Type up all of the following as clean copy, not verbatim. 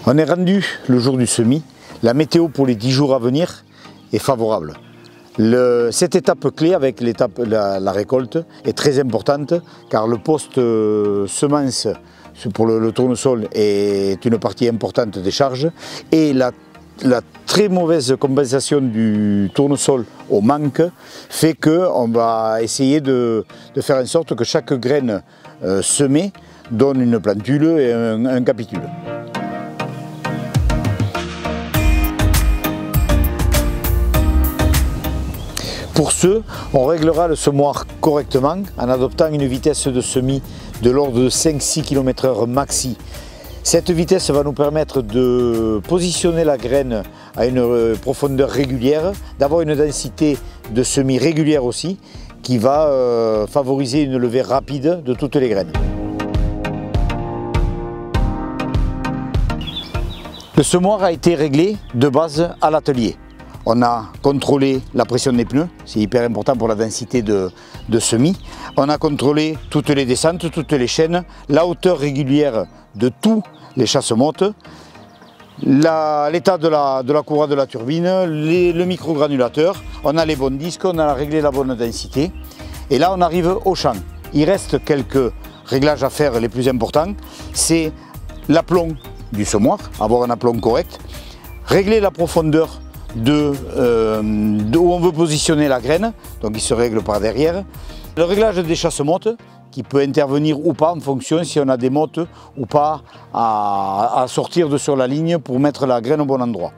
On est rendu le jour du semis. La météo pour les 10 jours à venir est favorable. Cette étape clé avec la récolte est très importante car le post-semence pour le tournesol est une partie importante des charges et la très mauvaise compensation du tournesol au manque fait qu'on va essayer de faire en sorte que chaque graine semée donne une plantule et un capitule. Pour ce, on réglera le semoir correctement en adoptant une vitesse de semis de l'ordre de 5-6 km/h maxi. Cette vitesse va nous permettre de positionner la graine à une profondeur régulière, d'avoir une densité de semis régulière aussi, qui va favoriser une levée rapide de toutes les graines. Le semoir a été réglé de base à l'atelier. On a contrôlé la pression des pneus, c'est hyper important pour la densité de semis. On a contrôlé toutes les descentes, toutes les chaînes, la hauteur régulière de tous les chasse-mottes, l'état de la courroie de la turbine, le microgranulateur. On a les bons disques, on a réglé la bonne densité. Et là on arrive au champ. Il reste quelques réglages à faire les plus importants. C'est l'aplomb du semoir, avoir un aplomb correct, régler la profondeur où on veut positionner la graine, donc il se règle par derrière. Le réglage des chasse-mottes qui peut intervenir ou pas en fonction si on a des mottes ou pas à sortir de sur la ligne pour mettre la graine au bon endroit.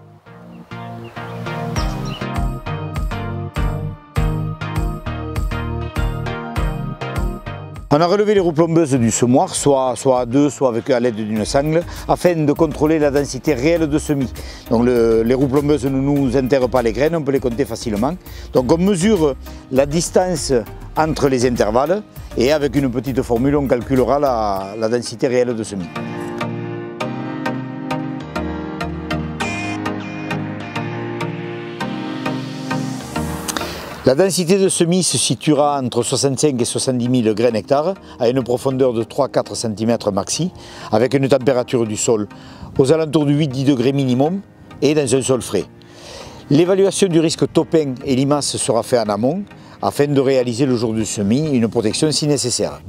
On a relevé les roues plombeuses du semoir, soit à deux, soit à l'aide d'une sangle, afin de contrôler la densité réelle de semis. Donc les roues plombeuses ne nous enterrent pas les graines, on peut les compter facilement. Donc on mesure la distance entre les intervalles et avec une petite formule on calculera la densité réelle de semis. La densité de semis se situera entre 65 et 70 000 graines hectares à une profondeur de 3-4 cm maxi, avec une température du sol aux alentours de 8-10 degrés minimum et dans un sol frais. L'évaluation du risque topin et limaces sera faite en amont afin de réaliser le jour du semis une protection si nécessaire.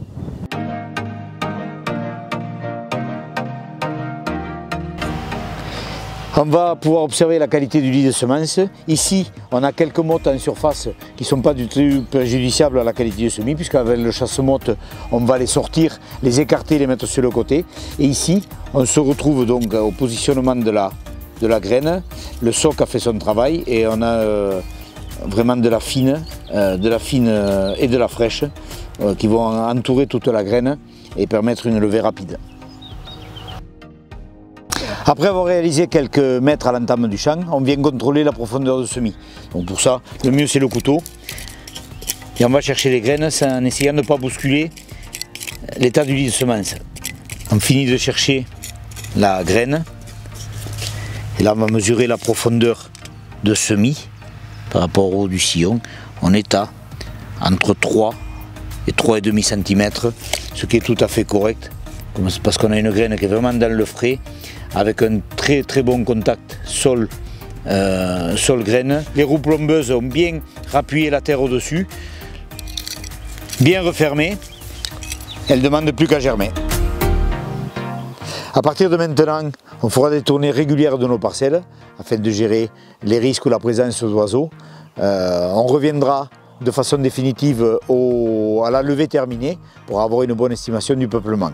On va pouvoir observer la qualité du lit de semence. Ici, on a quelques mottes en surface qui ne sont pas du tout préjudiciables à la qualité du semis, puisqu'avec le chasse-motte, on va les sortir, les écarter, les mettre sur le côté. Et ici, on se retrouve donc au positionnement de la graine. Le soc a fait son travail et on a vraiment de la fine et de la fraîche qui vont entourer toute la graine et permettre une levée rapide. Après avoir réalisé quelques mètres à l'entame du champ, on vient contrôler la profondeur de semis. Donc pour ça, le mieux c'est le couteau. Et on va chercher les graines en essayant de ne pas bousculer l'état du lit de semence. On finit de chercher la graine. Et là on va mesurer la profondeur de semis par rapport au haut du sillon. On est à entre 3 et 3,5 cm, ce qui est tout à fait correct, parce qu'on a une graine qui est vraiment dans le frais, avec un très bon contact sol-graine. Les roues plombeuses ont bien rappuyé la terre au-dessus, bien refermées, elles ne demandent plus qu'à germer. À partir de maintenant, on fera des tournées régulières de nos parcelles afin de gérer les risques ou la présence d'oiseaux. On reviendra de façon définitive à la levée terminée pour avoir une bonne estimation du peuplement.